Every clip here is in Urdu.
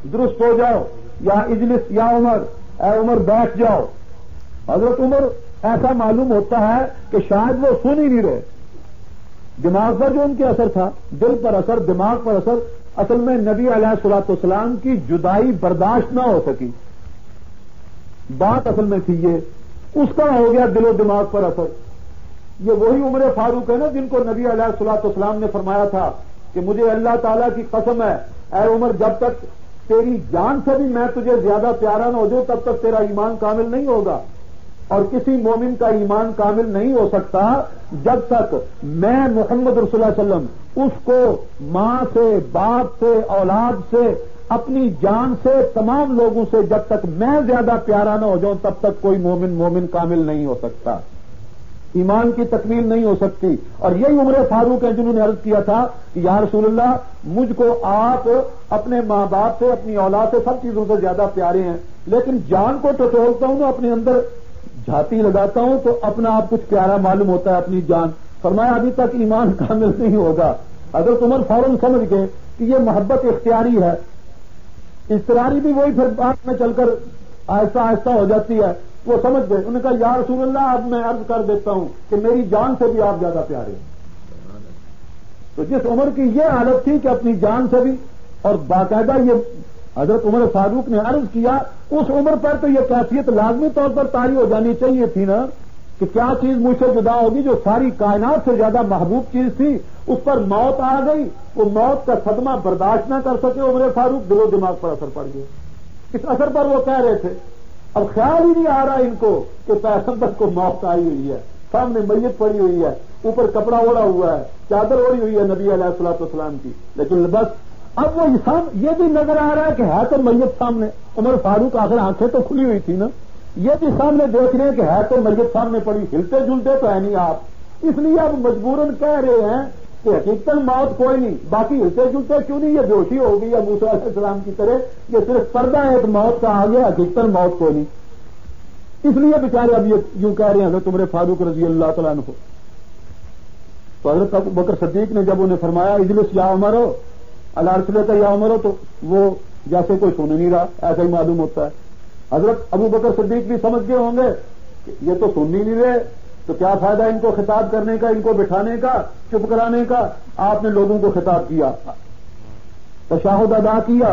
درست ہو جاؤ، یا اجلس یا عمر، اے عمر بیٹھ جاؤ. حضرت عمر ایسا معلوم ہوتا ہے کہ شاید وہ سن ہی نہیں رہے. دماغ پر جو ان کے اثر تھا، دل پر اثر، دماغ پر اثر، اصل میں نبی علیہ الصلوۃ والسلام کی جدائی برداشت نہ ہو سکی. بات اصل میں تھی یہ، اس کا ہو گیا دل و دماغ پر اثر. یہ وہی عمر فاروق ہے نا جن کو نبی علیہ الصلوۃ والسلام نے فرمایا تھا کہ مجھے اللہ تعالیٰ کی قسم ہے اے عمر، جب تک تیری جان سے بھی میں تجھے زیادہ پیارا نہ ہو جاؤں تب تک تیرا ایمان کامل نہیں ہوگا. اور کسی مومن کا ایمان کامل نہیں ہو سکتا جب تک میں محمد رسول اللہ علیہ وسلم اس کو ماں سے، باپ سے، اولاد سے، اپنی جان سے، تمام لوگوں سے جب تک میں زیادہ پیارا نہ ہو جاؤں تب تک کوئی مومن کامل نہیں ہو سکتا، ایمان کی تکمیل نہیں ہو سکتی. اور یہی عمر فاروق ہیں جنہوں نے عرض کیا تھا کہ یا رسول اللہ، مجھ کو آپ اپنے ماں باپ سے، اپنی اولاد سے، سب چیزوں سے زیادہ پیارے ہیں، لیکن جان کو ٹٹولتا ہوں نا، اپنے اندر جھاتی لگاتا ہوں تو اپنا آپ کچھ پیارا معلوم ہوتا ہے اپنی جان. فرمایا ابھی تک ایمان کامل نہیں ہوگا. حضرت عمر فوراً سمجھ گئے کہ یہ محبت اختیاری ہے. اضطراری بھی وہی پھر بعد میں چل کر آہستہ آہستہ ہو جاتی ہے. وہ سمجھ گئے. انہوں نے کہا یا رسول اللہ، اب میں عرض کر دیتا ہوں کہ میری جان سے بھی آپ زیادہ پیارے ہیں. تو جس عمر کی یہ حالت تھی کہ اپنی جان سے بھی، اور باقاعدہ یہ حضرت عمر فاروق نے عرض کیا، اس عمر پر تو یہ کیفیت لازمی طور پر طاری ہو جانی چاہیے تھی نا کہ کیا چیز مجھ سے جدا ہوگی جو ساری کائنات سے زیادہ محبوب چیز تھی، اس پر موت آ گئی. وہ موت کا صدمہ برداشت نہ کر سکے عمر فاروق، دل و دماغ پر اثر پڑ گیا. اس اثر پر وہ کہہ رہے تھے اب خیال ہی نہیں آ رہا ان کو کہ پیغمبر کو موت آئی ہوئی ہے، سامنے میت پڑی ہوئی ہے، اوپر کپڑا اوڑا ہوا ہے، چادر اوڑی ہوئی ہے نبی علیہ الصلوۃ والسلام کی، لیکن بس اب وہ یہ بھی نظر آ رہا ہے کہ ہے تو میت سامنے. عمر فاروق آخر آنکھیں تو کھلی ہوئی تھی نا، یہ بھی سامنے دیکھ رہے ہیں کہ ہے تو میت سامنے پڑی، ہلتے جلتے تو ہے نہیں آپ، اس لیے اب مجبوراً کہہ رہے ہیں کہ حقیقت موت کوئی نہیں، باقی ہلتے جلتے کیوں نہیں، یہ بیہوشی ہو گئی ہے موسیٰ علیہ السلام کی طرح، یہ صرف پردہ ایک موت کا آ گیا، حقیقت موت کوئی نہیں. اس لیے بیچارے اب یہ یوں کہہ رہے ہیں حضرت عمر فاروق رضی اللہ تعالیٰ عنہ. تو حضرت ابو بکر صدیق نے جب انہیں فرمایا اجلس یا عمر ہو، اللہ رسول کا یا عمر ہو، تو وہ جیسے کوئی سن نہیں رہا ایسا ہی معلوم ہوتا ہے. حضرت ابو بکر صدیق بھی سمجھ گئے ہوں گے کہ یہ تو سن ہی نہیں رہے، تو کیا فائدہ ان کو خطاب کرنے کا، ان کو بٹھانے کا، چپ کرانے کا. آپ نے لوگوں کو خطاب کیا، تشہد ادا کیا،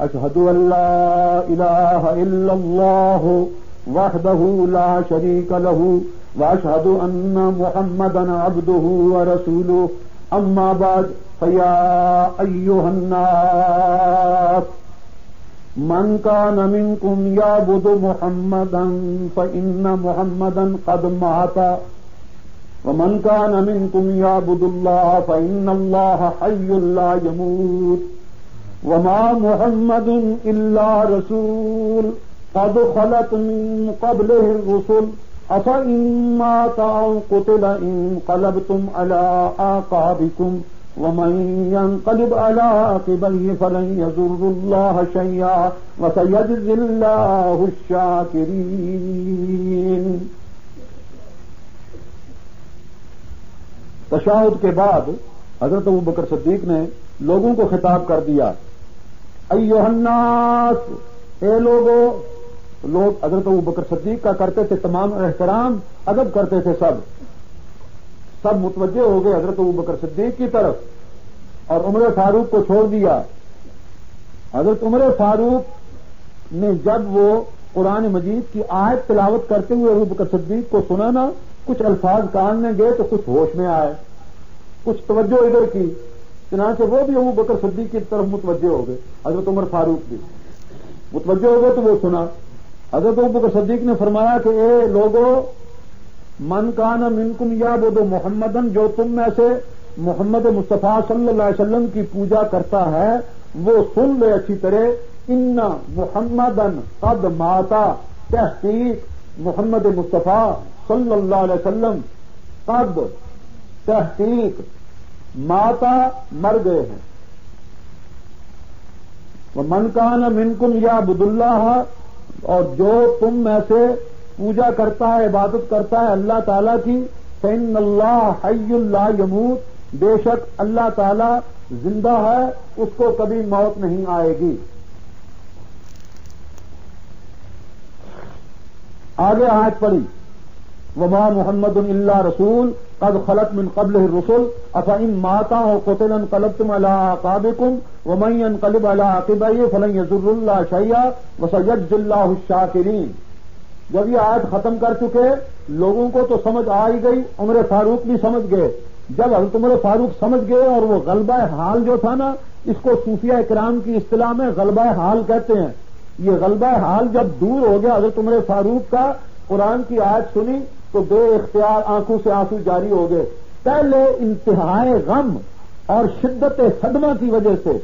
اشہد ان لا الہ الا اللہ وحدہ لا شریک لہ واشہد ان محمدا عبدہ ورسولہ. اما بعد فیا ایھا الناس من كان منكم يعبد محمدا فإن محمدا قد مات ومن كان منكم يعبد الله فإن الله حي لا يموت وما محمد إلا رسول قد خلت من قبله الرسل أفإن مات أو قتل انقلبتم على أعقابكم ومن ينقلب على عقبيه فلن يضر الله شيئا وسيجزي الله الشاكرين. تشہد کے بعد حضرت ابو بکر صدیق نے لوگوں کو خطاب کر دیا، ایھا الناس، اے لوگوں. لوگ حضرت ابو بکر صدیق کا کرتے تھے تمام احترام، ادب کرتے تھے، سب متوجہ ہو گئے حضرت ابو بکر صدیق کی طرف اور عمر فاروق کو چھوڑ دیا. حضرت عمر فاروق نے جب وہ قرآن مجید کی آیت تلاوت کرتے ہوئے ابو بکر صدیق کو سنا نا، کچھ الفاظ کان میں گئے تو کچھ ہوش میں آئے، کچھ توجہ ادھر کی، چنانچہ وہ بھی ابو بکر صدیق کی طرف متوجہ ہو گئے. حضرت عمر فاروق بھی متوجہ ہو گئے تو وہ سنا. حضرت ابو بکر صدیق نے فرمایا کہ اے لوگو، من کان منکم یعبد محمدن، جو تم میں سے محمد مصطفیٰ صلی اللہ علیہ وسلم کی پوجا کرتا ہے وہ سن لے اچھی طرح، ان محمدن قد ماتا، تحقیق محمد مصطفیٰ صلی اللہ علیہ وسلم قد، تحقیق ماتا، مر گئے ہیں. ومن کان منکم یعبد اللہ، اور جو تم میں سے پوجا کرتا ہے، عبادت کرتا ہے اللہ تعالیٰ کی، فإن اللہ حی لا یموت، بے شک اللہ تعالیٰ زندہ ہے، اس کو کبھی موت نہیں آئے گی. آگے آیت پڑھی وما محمد الا رسول قد خلت من قبله الرسل افان مات او قتل انقلبتم على اعقابكم ومن ينقلب على عقبيه فلن يضر الله شيئا وسيجزي الله الشاكرين. جب یہ آیت ختم کر چکے لوگوں کو تو سمجھ آ ہی گئی، عمر فاروق بھی سمجھ گئے. جب حضرت عمر فاروق سمجھ گئے اور وہ غلبہ حال جو تھا نا، اس کو صوفیہ کرام کی اصطلاح میں غلبہ حال کہتے ہیں. یہ غلبہ حال جب دور ہو گیا حضرت عمر فاروق کا، قرآن کی آیت سنی تو بے اختیار آنکھوں سے آنسو جاری ہو گئے. پہلے انتہائی غم اور شدت صدمہ کی وجہ سے،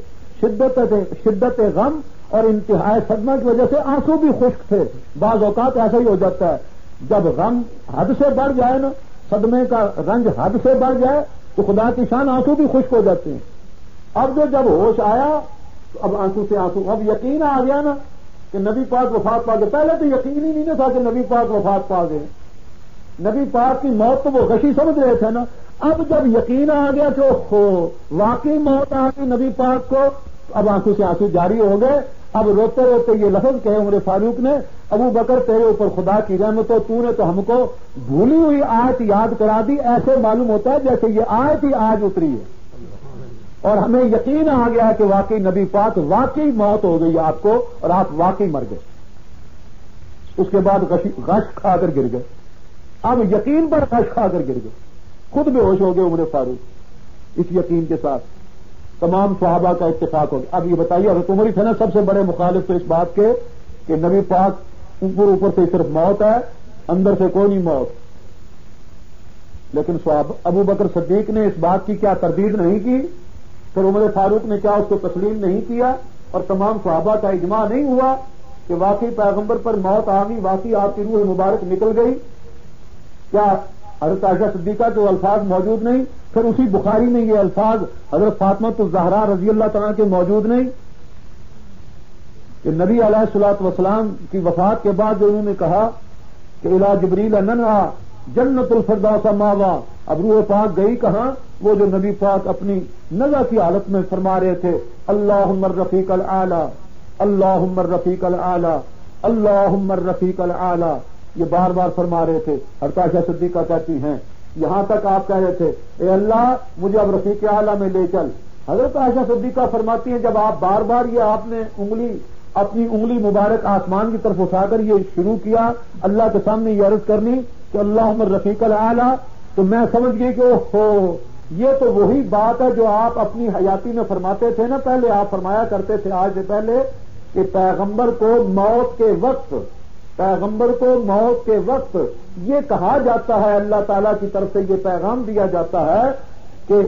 شدت غم اور انتہائی صدمہ کی وجہ سے آنسو بھی خشک تھے. بعض اوقات ایسا ہی ہو جاتا ہے، جب غم حد سے بڑھ جائے نا، صدمے کا رنج حد سے بڑھ جائے تو خدا کی شان آنسو بھی خشک ہو جاتے ہیں. اب جب ہوش آیا تو اب آنسو سے آنسو، اب یقین آ گیا نا کہ نبی پاک وفات پا گئے. پہلے تو یقین ہی نہیں تھا کہ نبی پاک وفات پا گئے. نبی پاک کی موت تو وہ غشی سمجھ رہے تھے نا. اب جب یقین آ گیا کہ واقعی موت آ گئی نبی پاک کو، اب آنکھوں سے آنسو جاری ہو گئے. اب روتے روتے یہ لفظ کہے عمر فاروق نے، ابو بکر تیرے اوپر خدا کی رحمت ہو، تو نے تو ہم کو بھولی ہوئی آیت یاد کرا دی. ایسے معلوم ہوتا ہے جیسے یہ آیت ہی آج اتری ہے اور ہمیں یقین آ گیا کہ واقعی نبی پاک واقعی موت ہو گئی آپ کو اور آپ واقعی مر گئے. اس کے بعد غش کھا کر گر گئے. اب یقین پر غش کھا کر گر گئے، خود بے ہوش ہو گئے عمر فاروق. اس یقین کے ساتھ تمام صحابہ کا اتفاق ہو گیا. اب یہ بتائیے حضرت عمر ہی تھے نا سب سے بڑے مخالف تو اس بات کے کہ نبی پاک اوپر سے صرف موت ہے، اندر سے کوئی نہیں موت. لیکن ابو بکر صدیق نے اس بات کی کیا تردید نہیں کی، پھر عمر فاروق نے کیا اس کو تسلیم نہیں کیا، اور تمام صحابہ کا اجماع نہیں ہوا کہ واقعی پیغمبر پر موت آ گئی، واقعی آپ کی روح مبارک نکل گئی. کیا حضرت عائشہ صدیقہ کے الفاظ موجود نہیں؟ پھر اسی بخاری میں یہ الفاظ حضرت فاطمہ الزہرا رضی اللہ تعالیٰ کے موجود نہیں کہ نبی علیہ الصلوۃ والسلام کی وفات کے بعد جو انہوں نے کہا کہ الی جبریل ننعا جنت الفردوس ماوا، اب روح پاک گئی کہاں؟ وہ جو نبی پاک اپنی نزع کی حالت میں فرما رہے تھے اللہم الرفیق الاعلی، اللہم الرفیق الاعلی، اللہم الرفیق الاعلی، یہ بار بار فرما رہے تھے. حضرت عائشہ صدیقہ کہتی ہیں یہاں تک آپ کہہ رہے تھے اے اللہ مجھے اب رفیق اعلیٰ میں لے چل. حضرت عائشہ صدیقہ فرماتی ہیں جب آپ بار بار یہ آپ نے اپنی انگلی مبارک آسمان کی طرف اٹھا کر یہ شروع کیا اللہ کے سامنے یہ عرض کرنی کہ اللہم الرفیق الاعلیٰ، تو میں سمجھ گئی کہ یہ تو وہی بات ہے جو آپ اپنی حیاتی میں فرماتے تھے نا. پہلے آپ فرمایا کرتے تھے آج سے پہلے کہ پیغمبر کو موت کے وقت یہ کہا جاتا ہے، اللہ تعالیٰ کی طرف سے یہ پیغام دیا جاتا ہے کہ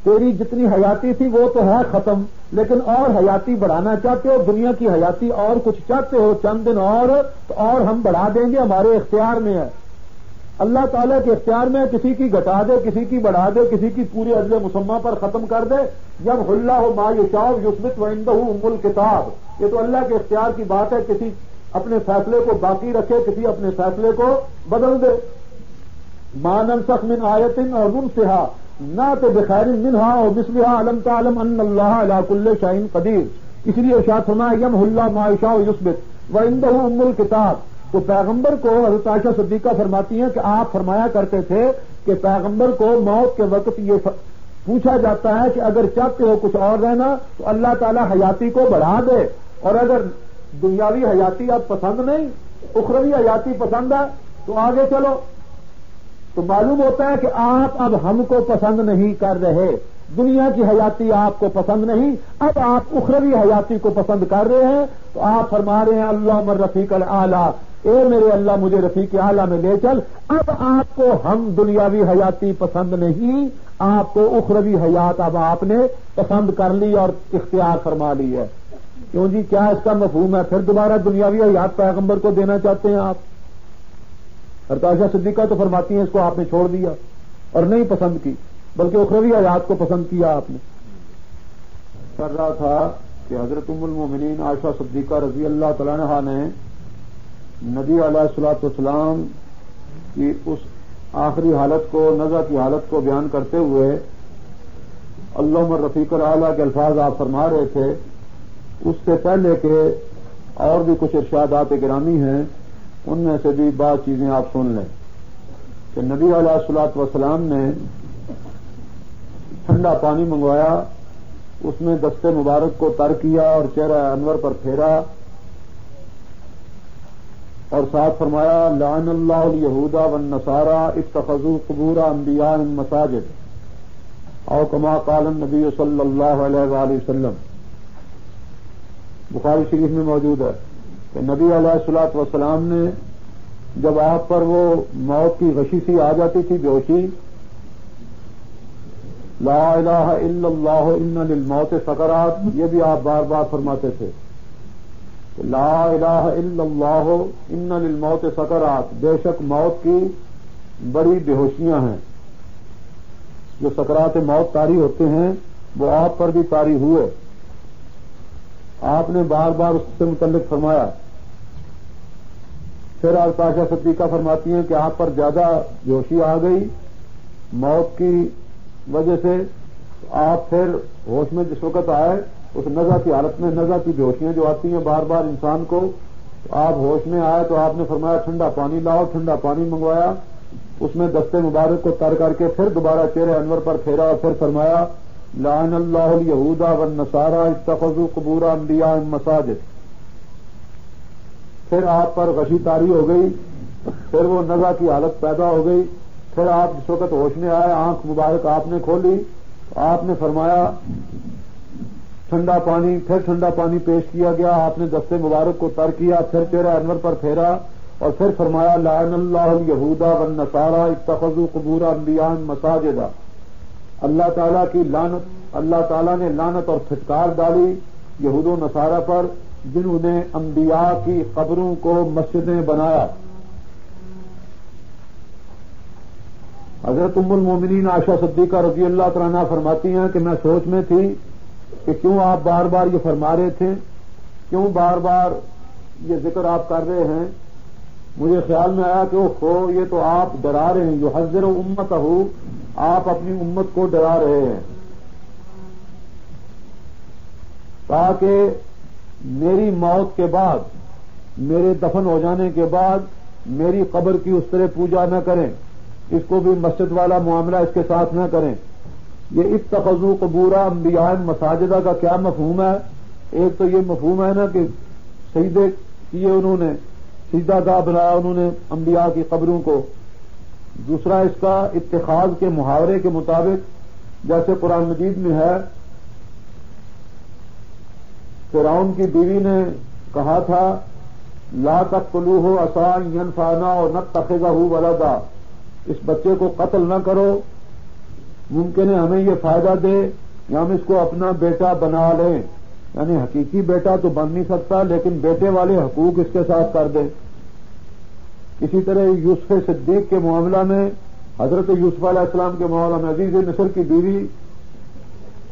تیری جتنی حیاتی تھی وہ تو ہے ختم، لیکن اور حیاتی بڑھانا چاہتے ہو، دنیا کی حیاتی اور کچھ چاہتے ہو چند دن اور ہم بڑھا دیں گے، ہمارے اختیار میں ہے. اللہ تعالیٰ کے اختیار میں کسی کی گھٹا دے، کسی کی بڑھا دے، کسی کی پوری اجل مسمہ پر ختم کر دے. جب اللہ ما یشاء یثبت وعندہ ام الکتاب، یہ تو اللہ کے اختیار کی بات ہے. کسی اپنے فیصلے کو باقی رکھے، کسی اپنے فیصلے کو بدل دے. ما ننسخ من آیت اور ننسها نأت بخیر منها اور مثلها الم تعلم ان اللہ علی کل شیء قدیر. اس لیے ارشاد فرمایا یمحو اللہ ما یشاء یثبت وعندہ ام الکتاب. تو پیغمبر کو حضرت عائشہ صدیقہ فرماتی ہیں کہ آپ فرمایا کرتے تھے کہ پیغمبر کو موت کے وقت یہ پوچھا جاتا ہے کہ اگر چاہتے ہو کچھ اور رہنا تو اللہ تعالیٰ حیاتی کو بڑھا دے، اور اگر دنیاوی حیاتی اب پسند نہیں، اخروی حیاتی پسند ہے تو آگے چلو. تو معلوم ہوتا ہے کہ آپ اب ہم کو پسند نہیں کر رہے، دنیا کی حیاتی آپ کو پسند نہیں، اب آپ اخروی حیاتی کو پسند کر رہے ہیں. تو آپ فرما رہے ہیں اللہم الرفیق الاعلیٰ، اے میرے اللہ مجھے رفیق اعلیٰ میں لے چل. اب آپ کو ہم دنیاوی حیاتی پسند نہیں، آپ کو اخروی حیات اب آپ نے پسند کر لی اور اختیار فرما لی ہے. کیوں جی، کیا اس کا مفہوم ہے؟ پھر دوبارہ دنیاوی حیات پیغمبر کو دینا چاہتے ہیں آپ؟ حضرت عائشہ صدیقہ تو فرماتی ہیں اس کو آپ نے چھوڑ دیا اور نہیں پسند کی، بلکہ اخروی حیات کو پسند کیا آپ نے. کر رہا تھا کہ حضرت ام المومنین عائشہ صدیقہ رضی اللہ تعالیٰ عنہا نے نبی علیہ الصلوۃ والسلام کی اس آخری حالت کو، نزع کی حالت کو بیان کرتے ہوئے اللہم الرفیق الاعلیٰ کے الفاظ آپ فرما رہے تھے. اس سے پہلے کہ اور بھی کچھ ارشادات گرامی ہیں ان میں سے بھی بعض چیزیں آپ سن لیں کہ نبی علیہ الصلوۃ والسلام نے ٹھنڈا پانی منگوایا، اس میں دست مبارک کو تر کیا اور چہرہ انور پر پھیرا اور ساتھ فرمایا لعن اللہ الیہود والنصارى اتخذوا قبور انبیائهم مساجد، او کما قال النبی صلی اللہ علیہ وآلہ وسلم۔ بخاری شریف میں موجود ہے کہ نبی علیہ الصلوۃ والسلام نے جب آپ پر وہ موت کی غشی سی آ جاتی تھی، بیہوشی، لا الہ الا اللہ ان للموت سکرات، یہ بھی آپ بار بار فرماتے تھے کہ لا الہ الا اللہ ان للموت سکرات، بے شک موت کی بڑی بےہوشیاں ہیں، جو سکرات موت طاری ہوتے ہیں وہ آپ پر بھی طاری ہوئے۔ آپ نے بار بار اس سے متعلق فرمایا۔ پھر عائشہ صدیقہ فرماتی ہیں کہ آپ پر زیادہ بےہوشی آ گئی موت کی وجہ سے، آپ پھر ہوش میں جس وقت آئے اس نزع کی حالت میں، نزع کی بےہوشیاں جو آتی ہیں بار بار انسان کو، آپ ہوش میں آئے تو آپ نے فرمایا ٹھنڈا پانی لاؤ، ٹھنڈا پانی منگوایا، اس میں دست مبارک کو تر کر کے پھر دوبارہ چہرے انور پر پھیرا اور پھر فرمایا لعن اللہ الیہود والنصارى اتخذوا قبور انبیائهم مساجد۔ پھر آپ پر غشی طاری ہو گئی، پھر وہ نزع کی حالت پیدا ہو گئی، پھر آپ جس وقت ہوش میں آئے، آنکھ مبارک آپ نے کھولی، آپ نے فرمایا ٹھنڈا پانی، پھر ٹھنڈا پانی پیش کیا گیا، آپ نے دست مبارک کو تر کیا، پھر چہرہ انور پر پھیرا اور پھر فرمایا لعن اللہ الیہود والنصارى اتخذوا قبور انبیائهم مساجد۔ اللہ تعالیٰ کی لعنت، اللہ تعالیٰ نے لعنت اور پھٹکار ڈالی یہود و نصارہ پر جنہوں نے انبیاء کی قبروں کو مسجدیں بنایا۔ حضرت ام المومنین عائشہ صدیقہ رضی اللہ تعالیٰ عنہا فرماتی ہیں کہ میں سوچ میں تھی کہ کیوں آپ بار بار یہ فرما رہے تھے، کیوں بار بار یہ ذکر آپ کر رہے ہیں۔ مجھے خیال میں آیا کہ یہ تو آپ ڈرا رہے ہیں، یحذر امتہ، آپ اپنی امت کو ڈرا رہے ہیں تاکہ میری موت کے بعد، میرے دفن ہو جانے کے بعد میری قبر کی اس طرح پوجا نہ کریں، اس کو بھی مسجد والا معاملہ اس کے ساتھ نہ کریں۔ یہ اتخذوا قبور انبیائهم مساجدہ کا کیا مفہوم ہے؟ ایک تو یہ مفہوم ہے نا کہ سجدے کیے انہوں نے، سجدہ گاہ بنایا انہوں نے انبیاء کی قبروں کو۔ دوسرا اس کا اتخاذ کے محاورے کے مطابق جیسے قرآن مجید میں ہے، فرعون کی بیوی نے کہا تھا لا تقتلوہ عسى ان ينفعنا ونتخذہ ولدا، اس بچے کو قتل نہ کرو، ممکن ہے ہمیں یہ فائدہ دے یا ہم اس کو اپنا بیٹا بنا لیں، یعنی حقیقی بیٹا تو بن نہیں سکتا لیکن بیٹے والے حقوق اس کے ساتھ کر دیں۔ اسی طرح یوسف صدیق کے معاملہ میں، حضرت یوسف علیہ السلام کے معاملہ میں عزیز مصر کی بیوی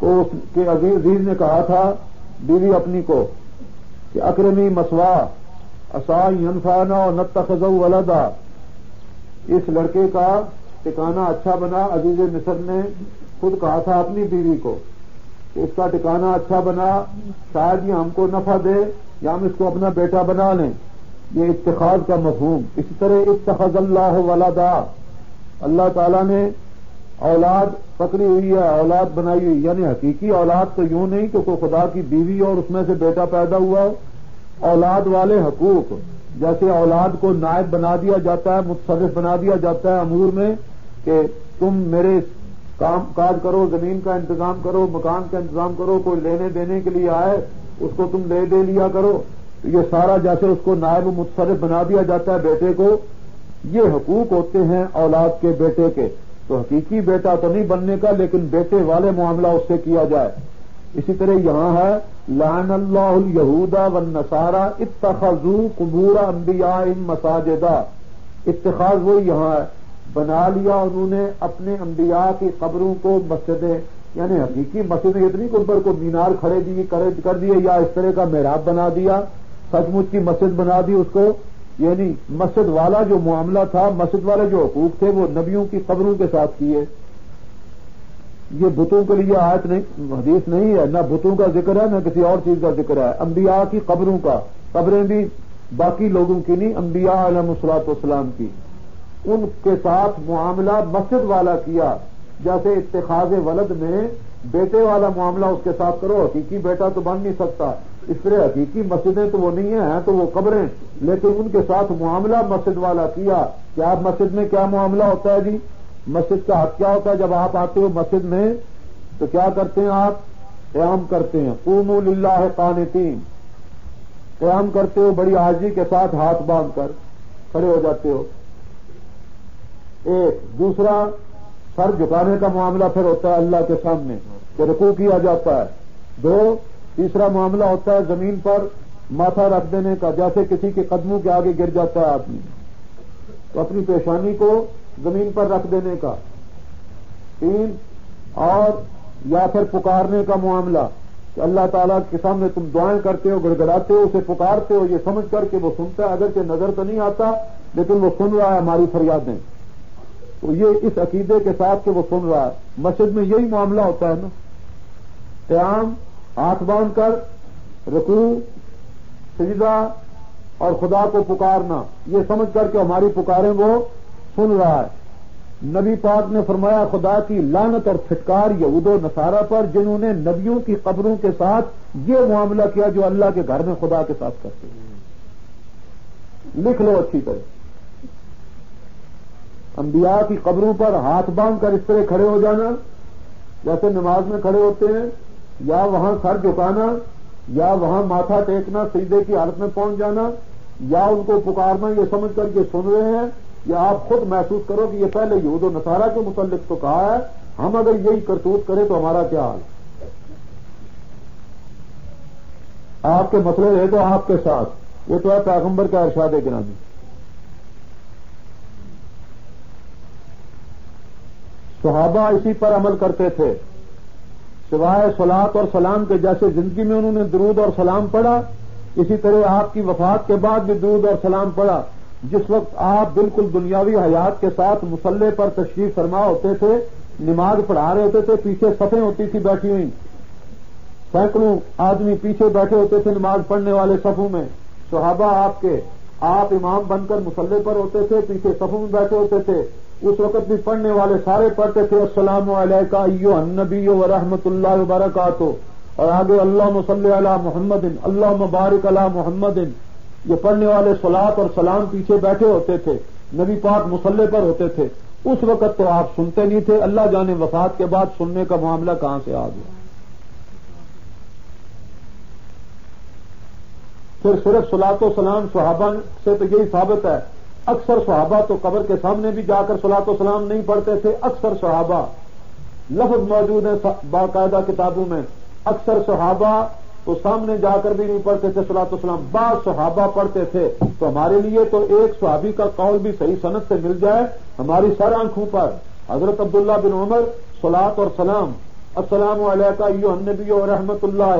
کو کہ عزیز نے کہا تھا بیوی اپنی کو کہ اکرمی مسوا عسى ان ينفعنا ونتخذه ولدا، اس لڑکے کا ٹھکانہ اچھا بنا۔ عزیز مصر نے خود کہا تھا اپنی بیوی کو کہ اس کا ٹھکانہ اچھا بنا، شاید یہ ہم کو نفع دے یا ہم اس کو اپنا بیٹا بنا لیں، یہ اتخاذ کا مفہوم۔ اسی طرح اتخذ اللہ ولدا، اللہ تعالیٰ نے اولاد پکڑی ہوئی ہے، اولاد بنائی ہوئی، یعنی حقیقی اولاد تو یوں نہیں کہ کوئی خدا کی بیوی اور اس میں سے بیٹا پیدا ہوا ہو۔ اولاد والے حقوق، جیسے اولاد کو نائب بنا دیا جاتا ہے، متصرف بنا دیا جاتا ہے امور میں کہ تم میرے کام کاج کرو، زمین کا انتظام کرو، مکان کا انتظام کرو، کوئی لینے دینے کے لیے آئے اس کو تم لے دے لیا کرو، یہ سارا جیسے اس کو نائب و متصرف بنا دیا جاتا ہے بیٹے کو، یہ حقوق ہوتے ہیں اولاد کے بیٹے کے۔ تو حقیقی بیٹا تو نہیں بننے کا لیکن بیٹے والے معاملہ اس سے کیا جائے۔ اسی طرح یہاں ہے لعن اللہ الیہود والنصارى اتخذوا قبور انبیائهم مساجدا، اتخاذ وہی یہاں ہے، بنا لیا انہوں نے اپنے انبیاء کی قبروں کو مسجدیں، یعنی حقیقی مسجدیں اتنی کہ ان پر کو مینار کھڑے کر دیے یا اس طرح کا محراب بنا دیا، سچ مچ کی مسجد بنا دی اس کو، یعنی مسجد والا جو معاملہ تھا، مسجد والے جو حقوق تھے وہ نبیوں کی قبروں کے ساتھ کیے۔ یہ بتوں کے لیے آیت نہیں، حدیث نہیں ہے، نہ بتوں کا ذکر ہے نہ کسی اور چیز کا ذکر ہے، انبیاء کی قبروں کا، قبریں بھی باقی لوگوں کی نہیں، انبیاء علیہ الصلوۃ والسلام کی، ان کے ساتھ معاملہ مسجد والا کیا، جیسے اتخاذ ولد میں بیٹے والا معاملہ اس کے ساتھ کرو، حقیقی بیٹا تو بن نہیں سکتا، اس طرح حقیقی مسجدیں تو وہ نہیں ہیں تو وہ قبریں، لیکن ان کے ساتھ معاملہ مسجد والا کیا کہ آپ مسجد میں کیا معاملہ ہوتا ہے جی، مسجد کا حق کیا ہوتا ہے؟ جب آپ آتے ہو مسجد میں تو کیا کرتے ہیں؟ آپ قیام کرتے ہیں، قوموا للہ قانتین، قیام کرتے ہو بڑی عاجزی کے ساتھ، ہاتھ باندھ کر کھڑے ہو جاتے ہو۔ ایک دوسرا سر جھکانے کا معاملہ پھر ہوتا ہے اللہ کے سامنے کہ رکوع کیا جاتا ہے۔ دو تیسرا معاملہ ہوتا ہے زمین پر ماتھا رکھ دینے کا، جیسے کسی کے قدموں کے آگے گر جاتا ہے آدمی تو اپنی پیشانی کو زمین پر رکھ دینے کا۔ تین اور یا پھر پکارنے کا معاملہ کہ اللہ تعالیٰ کے سامنے تم دعائیں کرتے ہو، گڑگڑاتے ہو، اسے پکارتے ہو یہ سمجھ کر کہ وہ سنتا ہے، اگرچہ نظر تو نہیں آتا لیکن وہ سن رہا ہے ہماری فریادیں، تو یہ اس عقیدے کے ساتھ کہ وہ سن رہا ہے۔ مسجد میں یہی معاملہ ہوتا ہے نا، قیام، ہاتھ باندھ کر رکوع، سجدہ اور خدا کو پکارنا، یہ سمجھ کر کہ ہماری پکاریں وہ سن رہا ہے۔ نبی پاک نے فرمایا خدا کی لعنت اور پھٹکار یہود و نصارہ پر جنہوں نے نبیوں کی قبروں کے ساتھ یہ معاملہ کیا جو اللہ کے گھر میں خدا کے ساتھ کرتے ہیں۔ لکھ لو اچھی طرح، انبیاء کی قبروں پر ہاتھ باندھ کر اس طرح کھڑے ہو جانا جیسے نماز میں کھڑے ہوتے ہیں، یا وہاں سر جھکانا، یا وہاں ماتھا ٹیکنا، سجدے کی حالت میں پہنچ جانا، یا ان کو پکارنا یہ سمجھ کر کے سن رہے ہیں، یا آپ خود محسوس کرو کہ یہ پہلے یہود و نصارہ کے متعلق تو کہا ہے، ہم اگر یہی کرتوت کریں تو ہمارا کیا حال؟ آپ کے مسئلے رہے تو آپ کے ساتھ، یہ تو ہے پیغمبر کا ارشاد گرامی۔ صحابہ اسی پر عمل کرتے تھے، سوائے صلاۃ اور سلام کے، جیسے زندگی میں انہوں نے درود اور سلام پڑھا، اسی طرح آپ کی وفات کے بعد بھی درود اور سلام پڑھا۔ جس وقت آپ بالکل دنیاوی حیات کے ساتھ مصلی پر تشریف فرما ہوتے تھے، نماز پڑھا رہے ہوتے تھے، پیچھے صفیں ہوتی تھی بیٹھی ہوئی، سینکڑوں آدمی پیچھے بیٹھے ہوتے تھے نماز پڑھنے والے صفوں میں، صحابہ آپ امام بن کر مصلی پر ہوتے تھے، پیچھے صفوں میں بیٹھے ہوتے تھے، اس وقت بھی پڑھنے والے سارے پڑھتے تھے السلام علیکہ ایھا النبی ورحمۃ اللہ وبرکاتہ، اور آگے اللہم صلی علی محمد اللہم بارک علی محمد، یہ پڑھنے والے صلاۃ اور سلام پیچھے بیٹھے ہوتے تھے، نبی پاک مصلی پر ہوتے تھے۔ اس وقت تو آپ سنتے نہیں تھے، اللہ جانے وفات کے بعد سننے کا معاملہ کہاں سے آ گیا۔ پھر صرف صلاۃ و سلام صحابہ سے تو یہی ثابت ہے، اکثر صحابہ تو قبر کے سامنے بھی جا کر صلاۃ و سلام نہیں پڑھتے تھے، اکثر صحابہ، لفظ موجود ہے باقاعدہ کتابوں میں، اکثر صحابہ تو سامنے جا کر بھی نہیں پڑھتے تھے صلاۃ و سلام، بعض صحابہ پڑھتے تھے۔ تو ہمارے لیے تو ایک صحابی کا قول بھی صحیح سند سے مل جائے ہماری سر آنکھوں پر، حضرت عبداللہ بن عمر صلاۃ اور سلام السلام علیکہ ایھا النبی ورحمۃ اللہ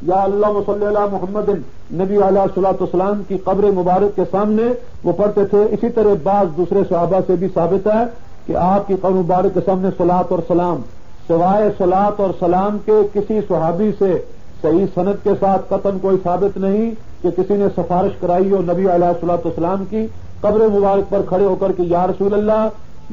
یا اللہم صلی علی محمد، نبی علیہ الصلوۃ والسلام کی قبر مبارک کے سامنے وہ پڑھتے تھے۔ اسی طرح بعض دوسرے صحابہ سے بھی ثابت ہے کہ آپ کی قبر مبارک کے سامنے صلاۃ اور سلام، سوائے صلاۃ اور سلام کے کسی صحابی سے صحیح سند کے ساتھ قطعاً کوئی ثابت نہیں کہ کسی نے سفارش کرائی ہو نبی علیہ الصلوۃ والسلام کی قبر مبارک پر کھڑے ہو کر کہ یا رسول اللہ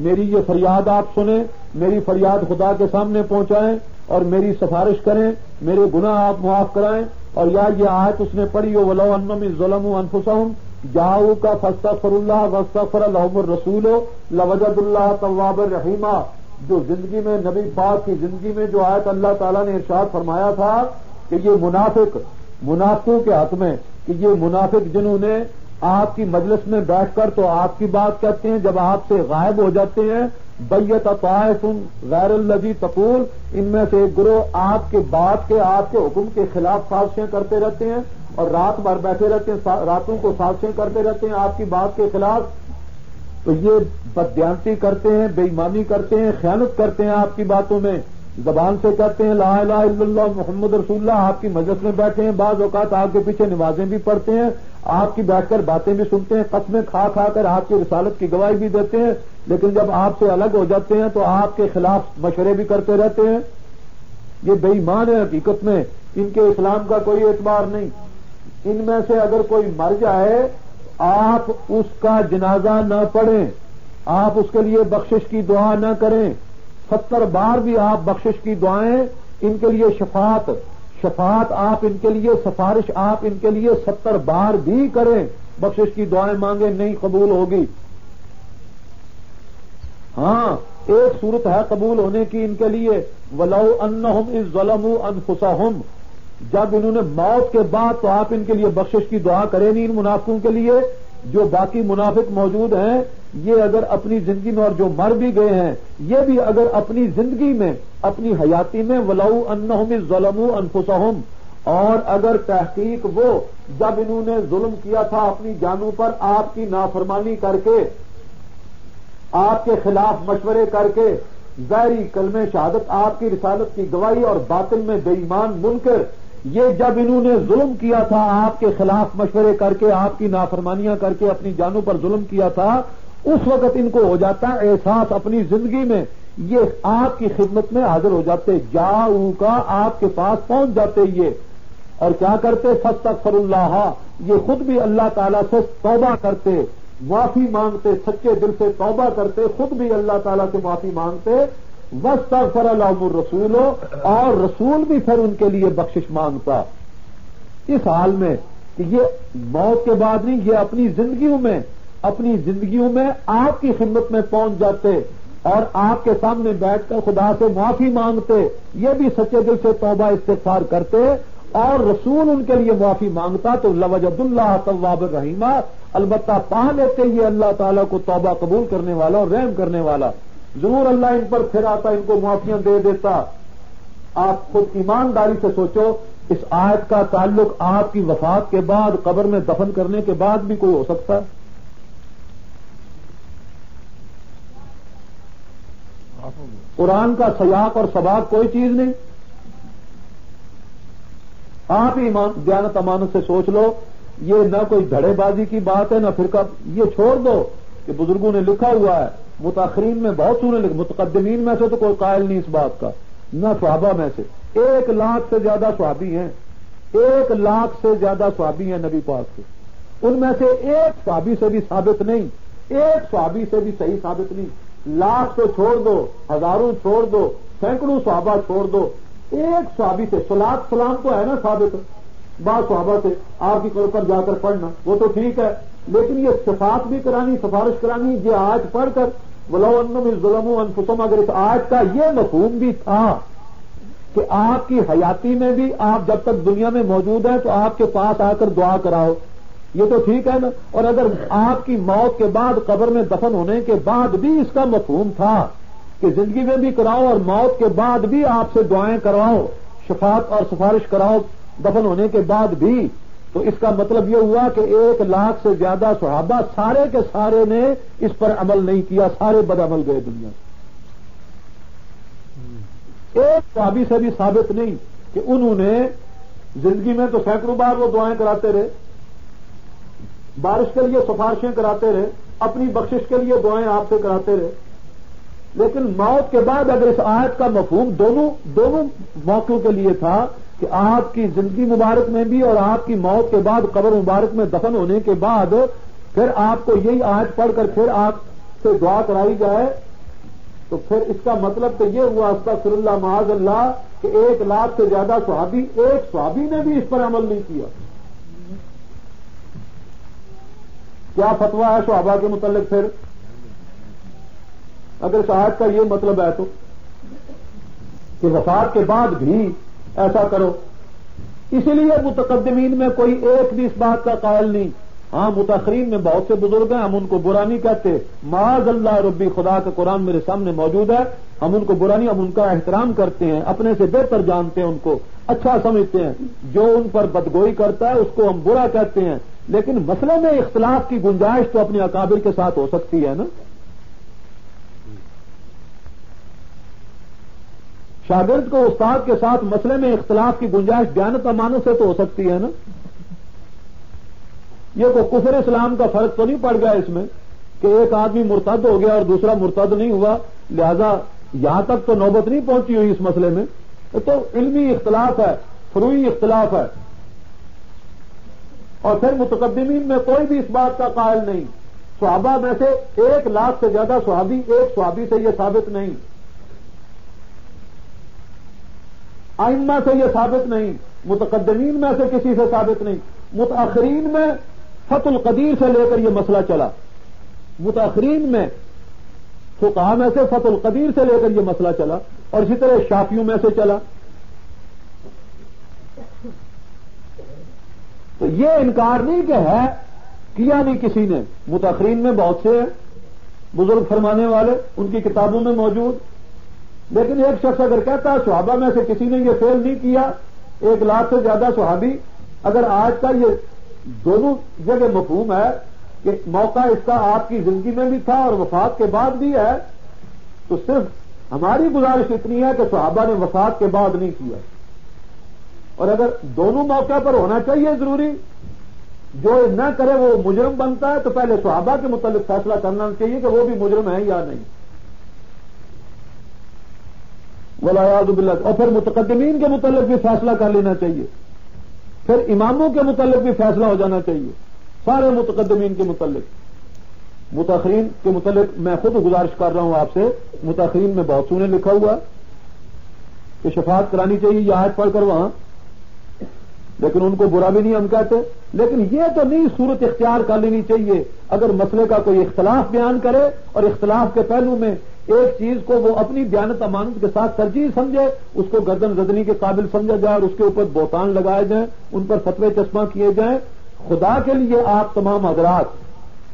میری یہ فریاد آپ سنیں، میری فریاد خدا کے سامنے پہنچائیں اور میری سفارش کریں، میرے گناہ آپ معاف کرائیں، اور یا یہ آیت اس نے پڑھی ہو وَلَوْ أَنَّهُمْ ظَلَمُوا أَنفُسَهُمْ جَاءُوكَ فَاسْتَغْفَرُوا اللَّهَ وَاسْتَغْفَرَ لَهُمُ الرَّسُولُ لَوَجَدُوا اللَّهَ تَوَّابًا رَحِيمًا۔ جو زندگی میں نبی پاک کی زندگی میں جو آیت اللہ تعالیٰ نے ارشاد فرمایا تھا کہ یہ منافقوں کے حق میں، کہ یہ منافق جنہوں نے آپ کی مجلس میں بیٹھ کر تو آپ کی بات کہتے ہیں، جب آپ سے غائب ہو جاتے ہیں بیت طائف غیر الذی تقول، ان میں سے ایک گروہ آپ کے بات کے، آپ کے حکم کے خلاف سازشیں کرتے رہتے ہیں اور رات بھر بیٹھے رہتے ہیں، راتوں کو سازشیں کرتے رہتے ہیں آپ کی بات کے خلاف، تو یہ بددیانتی کرتے ہیں، بے ایمانی کرتے ہیں، خیانت کرتے ہیں آپ کی باتوں میں، زبان سے کہتے ہیں لا الہ الا اللہ محمد رسول اللہ، آپ کی مجلس میں بیٹھے ہیں، بعض اوقات آپ کے پیچھے نمازیں بھی پڑھتے ہیں، آپ کی بیٹھ کر باتیں بھی سنتے ہیں، قسمیں کھا کھا کر آپ کی رسالت کی گواہی بھی دیتے ہیں، لیکن جب آپ سے الگ ہو جاتے ہیں تو آپ کے خلاف مشورے بھی کرتے رہتے ہیں۔ یہ بے ایمان ہے حقیقت میں، ان کے اسلام کا کوئی اعتبار نہیں۔ ان میں سے اگر کوئی مر جائے آپ اس کا جنازہ نہ پڑھیں، آپ اس کے لیے بخشش کی دعا نہ کریں، 70 بار بھی آپ بخشش کی دعائیں ان کے لیے شفاعت آپ ان کے لیے سفارش آپ ان کے لیے 70 بار بھی کریں، بخشش کی دعائیں مانگیں، نہیں قبول ہوگی۔ ہاں ایک صورت ہے قبول ہونے کی ان کے لیے، وَلَوْ أَنَّهُمْ إِذْ ظَلَمُوا أَنفُسَهُمْ، جب انہوں نے موت کے بعد، تو آپ ان کے لیے بخشش کی دعا کریں نہیں ان منافقوں کے لیے۔ جو باقی منافق موجود ہیں یہ اگر اپنی زندگی میں، اور جو مر بھی گئے ہیں یہ بھی اگر اپنی زندگی میں، اپنی حیاتی میں، وَلَوْ أَنَّهُمْ إِذْ ظَلَمُوا أَنفُسَهُمْ، اور اگر تحقیق وہ جب انہوں نے ظلم کیا تھا اپنی جانوں پر، آپ کی نافرمانی کر کے، آپ کے خلاف مشورے کر کے، ظاہری کلمہ شہادت، آپ کی رسالت کی گواہی، اور باطن میں بے ایمان منکر، یہ جب انہوں نے ظلم کیا تھا آپ کے خلاف مشورے کر کے، آپ کی نافرمانیاں کر کے، اپنی جانوں پر ظلم کیا تھا، اس وقت ان کو ہو جاتا ہے احساس اپنی زندگی میں، یہ آپ کی خدمت میں حاضر ہو جاتے، جاؤ کا آپ کے پاس پہنچ جاتے یہ، اور کیا کرتے؟ فاستغفر اللہ، یہ خود بھی اللہ تعالیٰ سے توبہ کرتے، معافی مانگتے، سچے دل سے توبہ کرتے، خود بھی اللہ تعالیٰ سے معافی مانگتے، واستغفر لهم الرسول، اور رسول بھی پھر ان کے لیے بخشش مانگتا، اس حال میں کہ یہ موت کے بعد نہیں، یہ اپنی زندگیوں میں آپ کی خدمت میں پہنچ جاتے اور آپ کے سامنے بیٹھ کر خدا سے معافی مانگتے، یہ بھی سچے دل سے توبہ استغفار کرتے، اور رسول ان کے لیے معافی مانگتا، تو لوجد اللہ تواب الرحیم، البتہ پا لیتے یہ اللہ تعالیٰ کو توبہ قبول کرنے والا اور رحم کرنے والا، ضرور اللہ ان پر پھر آتا، ان کو معافیاں دے دیتا۔ آپ خود ایمانداری سے سوچو، اس آیت کا تعلق آپ کی وفات کے بعد، قبر میں دفن کرنے کے بعد بھی کوئی ہو سکتا ہے؟ قرآن کا سیاق اور سباق کوئی چیز نہیں۔ آپ ہی دیانت امانت سے سوچ لو، یہ نہ کوئی دھڑے بازی کی بات ہے، نہ فرقہ، یہ چھوڑ دو کہ بزرگوں نے لکھا ہوا ہے، متاخرین میں بہت سنے لکھے، متقدمین میں سے تو کوئی قائل نہیں اس بات کا، نہ صحابہ میں سے، 1 لاکھ سے زیادہ صحابی ہیں، 1 لاکھ سے زیادہ صحابی ہیں نبی پاک کے، ان میں سے ایک صحابی سے بھی ثابت نہیں، ایک صحابی سے بھی صحیح ثابت نہیں، لاکھ تو چھوڑ دو، ہزاروں چھوڑ دو، سینکڑوں صحابہ چھوڑ دو، ایک صحابی سے صلاۃ سلام تو ہے نا ثابت، بعض صحابہ سے آپ کی قبر پر جا کر پڑھنا وہ تو ٹھیک ہے، لیکن یہ شفاعت بھی کرانی، سفارش کرانی، یہ آج پڑھ کر وَلَوْ أَنَّهُمْ إِذْ ظَلَمُوا أَنفُسَهُمْ، اگر اس آج کا یہ مفہوم بھی تھا کہ آپ کی حیاتی میں بھی، آپ جب تک دنیا میں موجود ہیں تو آپ کے پاس آ کر دعا کراؤ، یہ تو ٹھیک ہے نا، اور اگر آپ کی موت کے بعد قبر میں دفن ہونے کے بعد بھی اس کا مفہوم تھا کہ زندگی میں بھی کراؤ اور موت کے بعد بھی آپ سے دعائیں کرواؤ، شفاعت اور سفارش کراؤ دفن ہونے کے بعد بھی، تو اس کا مطلب یہ ہوا کہ 1 لاکھ سے زیادہ صحابہ سارے کے سارے نے اس پر عمل نہیں کیا، سارے بدعمل گئے دنیا سے۔ ایک صحابی سے بھی ثابت نہیں کہ انہوں نے زندگی میں تو سینکڑوں بار وہ دعائیں کراتے رہے، بارش کے لیے سفارشیں کراتے رہے، اپنی بخشش کے لیے دعائیں آپ سے کراتے رہے، لیکن موت کے بعد اگر اس آیت کا مفہوم دونوں موقعوں کے لیے تھا کہ آپ کی زندگی مبارک میں بھی اور آپ کی موت کے بعد قبر مبارک میں دفن ہونے کے بعد پھر آپ کو یہی آیت پڑھ کر پھر آپ سے دعا کرائی جائے، تو پھر اس کا مطلب تو یہ ہوا استغفر اللہ معاذ اللہ کہ 1 لاکھ سے زیادہ صحابی، ایک صحابی نے بھی اس پر عمل نہیں کیا۔ کیا فتویٰ ہے صحابہ کے متعلق پھر اگر اس آیت کا یہ مطلب ہے تو کہ وفات کے بعد بھی ایسا کرو؟ اسی لیے متقدمین میں کوئی ایک بھی اس بات کا قائل نہیں، ہاں متاخرین میں بہت سے بزرگ ہیں، ہم ان کو برا نہیں کہتے، معاذ اللہ ربی، خدا کا قرآن میرے سامنے موجود ہے، ہم ان کو برا نہیں، ہم ان کا احترام کرتے ہیں، اپنے سے بہتر جانتے ہیں، ان کو اچھا سمجھتے ہیں، جو ان پر بدگوئی کرتا ہے اس کو ہم برا کہتے ہیں، لیکن مسئلے میں اختلاف کی گنجائش تو اپنے اکابر کے ساتھ ہو سکتی ہے نا۔ شاگرد کو استاد کے ساتھ مسئلے میں اختلاف کی گنجائش دیانت امانت سے تو ہو سکتی ہے نا۔ یہ کوئی کفر اسلام کا فرق تو نہیں پڑ گیا اس میں کہ ایک آدمی مرتد ہو گیا اور دوسرا مرتد نہیں ہوا، لہذا یہاں تک تو نوبت نہیں پہنچی ہوئی اس مسئلے میں، تو علمی اختلاف ہے، فروعی اختلاف ہے۔ اور پھر متقدمین میں کوئی بھی اس بات کا قائل نہیں. صحابہ میں سے 1,00,000 سے زیادہ صحابی ایک صحابی سے یہ ثابت نہیں, ائمہ سے یہ ثابت نہیں, متقدمین میں سے کسی سے ثابت نہیں. متاخرین میں فتح القدیر سے لے کر یہ مسئلہ چلا, متاخرین میں فقہاء میں سے فتح القدیر سے لے کر یہ مسئلہ چلا, اور اسی طرح شافعیوں میں سے چلا. تو یہ انکار نہیں کہ ہے, کیا نہیں کسی نے. متاخرین میں بہت سے ہیں بزرگ فرمانے والے, ان کی کتابوں میں موجود, لیکن ایک شخص اگر کہتا ہے صحابہ میں سے کسی نے یہ فعل نہیں کیا, 1,00,000 سے زیادہ صحابی, اگر آج کا یہ دونوں جگہ مفہوم ہے کہ موقع اس کا آپ کی زندگی میں بھی تھا اور وفات کے بعد بھی ہے, تو صرف ہماری گزارش اتنی ہے کہ صحابہ نے وفات کے بعد نہیں کیا. اور اگر دونوں موقع پر ہونا چاہیے ضروری, جو نہ کرے وہ مجرم بنتا ہے, تو پہلے صحابہ کے متعلق فیصلہ کرنا چاہیے کہ وہ بھی مجرم ہیں یا نہیں. والعیاذ باللہ. اور پھر متقدمین کے متعلق بھی فیصلہ کر لینا چاہیے, پھر اماموں کے متعلق بھی فیصلہ ہو جانا چاہیے, سارے متقدمین کے متعلق. متاخرین کے متعلق میں خود گزارش کر رہا ہوں آپ سے, متاخرین میں بہت سو نے لکھا ہوا کہ شفاعت کرانی چاہیے یہ آیت پڑھ کر وہاں, لیکن ان کو برا بھی نہیں ہم کہتے. لیکن یہ تو نہیں صورت اختیار کر لینی چاہیے اگر مسئلے کا کوئی اختلاف بیان کرے اور اختلاف کے پہلو میں ایک چیز کو وہ اپنی دیانت امانت کے ساتھ ترجیح سمجھے, اس کو گردن زدنی کے قابل سمجھا جائے اور اس کے اوپر بہتان لگائے جائیں, ان پر فتوے چشمہ کیے جائیں. خدا کے لیے آپ تمام حضرات,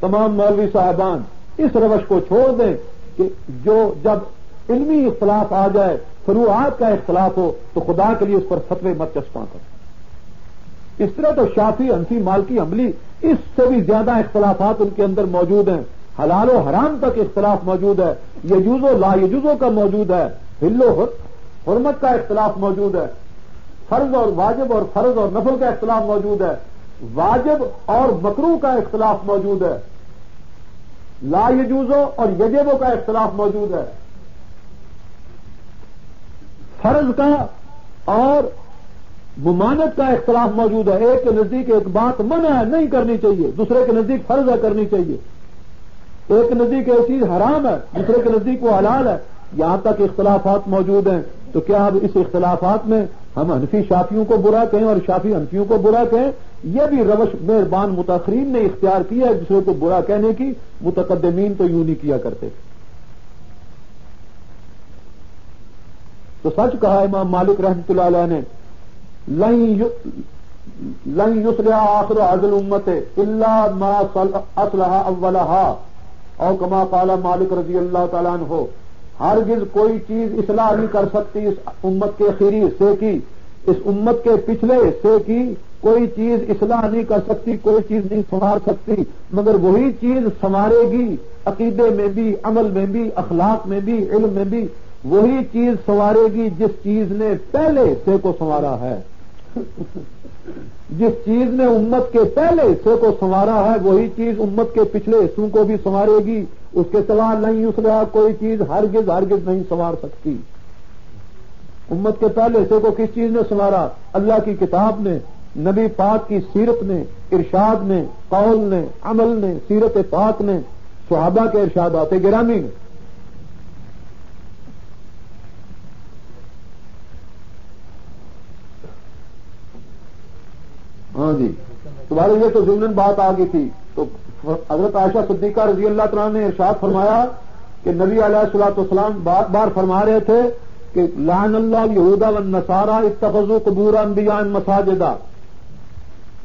تمام مولوی صاحبان اس روش کو چھوڑ دیں کہ جو جب علمی اختلاف آ جائے, فروعات کا اختلاف ہو, تو خدا کے لیے اس پر فتوے مت چسپاں کریں. اس طرح تو شافعی, حنفی, مالکی, حنبلی اس سے بھی زیادہ اختلافات ان کے اندر موجود ہیں. حلال و حرام تک اختلاف موجود ہے, یجوز و لا یجوزوں کا موجود ہے, حل و حرمت کا اختلاف موجود ہے, فرض اور واجب اور فرض اور نفل کا اختلاف موجود ہے, واجب اور مکروہ کا اختلاف موجود ہے, لا یجوزوں اور یجبوں کا اختلاف موجود ہے, فرض کا اور ممانعت کا اختلاف موجود ہے. ایک کے نزدیک ایک بات منع ہے, نہیں کرنی چاہیے, دوسرے کے نزدیک فرض ہے, کرنی چاہیے. ایک کے نزدیک ایک چیز حرام ہے, دوسرے کے نزدیک وہ حلال ہے. یہاں تک اختلافات موجود ہیں. تو کیا اب اس اختلافات میں ہم حنفی شافیوں کو برا کہیں اور شافی حنفیوں کو برا کہیں؟ یہ بھی روش مہربان متاخرین نے اختیار کیا ہے دوسرے کو برا کہنے کی. متقدمین تو یوں نہیں کیا کرتے. تو سچ کہا امام مالک رحمۃ اللہ علیہ نے, لن یصلح آخر هذه الامة الا ما اصلح اولها او کما قال مالک رضی اللہ تعالیٰ عنہ. ہرگز کوئی چیز اصلاح نہیں کر سکتی اس امت کے اخیری حصے کی, اس امت کے پچھلے حصے کی کوئی چیز اصلاح نہیں کر سکتی, کوئی چیز نہیں سنوار سکتی, مگر وہی چیز سنوارے گی. عقیدے میں بھی, عمل میں بھی, اخلاق میں بھی, علم میں بھی وہی چیز سنوارے گی جس چیز نے پہلے حصے کو سنوارا ہے. جس چیز نے امت کے پہلے حصے کو سنوارا ہے وہی چیز امت کے پچھلے حصوں کو بھی سنوارے گی. اس کے سوا نہیں یصلح کوئی چیز ہرگز نہیں سنوار سکتی. امت کے پہلے حصے کو کس چیز نے سنوارا؟ اللہ کی کتاب نے, نبی پاک کی سیرت نے, ارشاد نے, قول نے, عمل نے, سیرت پاک نے, صحابہ کے ارشادات گرامی نے. ہاں جی, تمہارے یہ تو ضمن بات آ گئی تھی. تو حضرت عائشہ صدیقہ رضی اللہ تعالیٰ نے ارشاد فرمایا کہ نبی علیہ الصلوۃ والسلام بار بار فرما رہے تھے کہ لعن اللہ الیہود والنصارى اتخذوا قبور انبیاء مساجدا.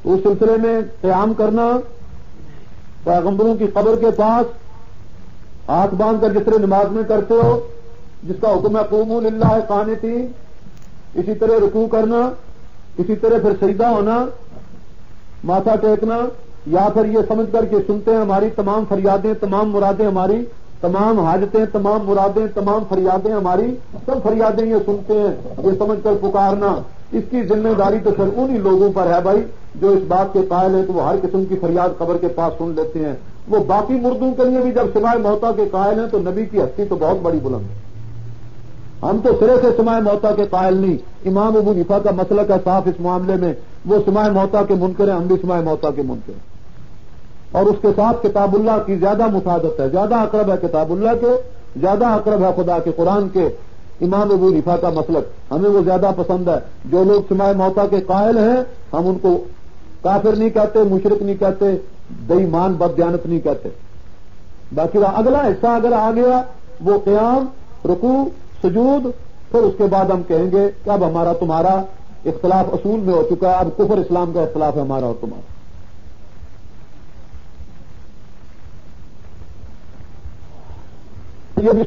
تو اس سلسلے میں قیام کرنا, پیغمبروں کی قبر کے پاس ہاتھ باندھ کر جس طرح نماز میں کرتے ہو, جس کا حکم ہے قوموا للہ قانتین, اسی طرح رکوع کرنا, اسی طرح پھر سجدہ ہونا, ماتھا ٹیکنا, یا پھر یہ سمجھ کر کے سنتے ہیں ہماری تمام فریادیں, تمام مرادیں ہماری, تمام حاجتیں, تمام مرادیں, تمام فریادیں ہماری, سب فریادیں یہ سنتے ہیں, یہ سمجھ کر پکارنا. اس کی ذمہ داری تو پھر انہی لوگوں پر ہے بھائی جو اس بات کے قائل ہیں کہ وہ ہر قسم کی فریاد قبر کے پاس سن لیتے ہیں. وہ باقی مردوں کے لیے بھی جب سوائے موتا کے قائل ہیں تو نبی کی ہستی تو بہت بڑی بلند ہے. ہم تو سرے سے سماع موتا کے قائل نہیں. امام ابو حنیفہ کا مسلک ہے صاف اس معاملے میں، وہ سماع موتا کے منکر ہیں، ہم بھی سماع موتا کے منکر ہیں. اور اس کے ساتھ کتاب اللہ کی زیادہ مفادت ہے، زیادہ اقرب ہے کتاب اللہ کے، زیادہ اقرب ہے خدا کے قرآن کے امام ابو حنیفہ کا مسلک. ہمیں وہ زیادہ پسند ہے. جو لوگ سماع موتا کے قائل ہیں ہم ان کو کافر نہیں کہتے، مشرک نہیں کہتے، بے ایمان بددیانت نہیں کہتے. باقی اگلا حصہ اگر آ گیا وہ قیام، رکوع، سجود، پھر اس کے بعد ہم کہیں گے کہ اب ہمارا تمہارا اختلاف اصول میں ہو چکا ہے، اب کفر اسلام کا اختلاف ہے ہمارا اور تمہارا. یہ بھی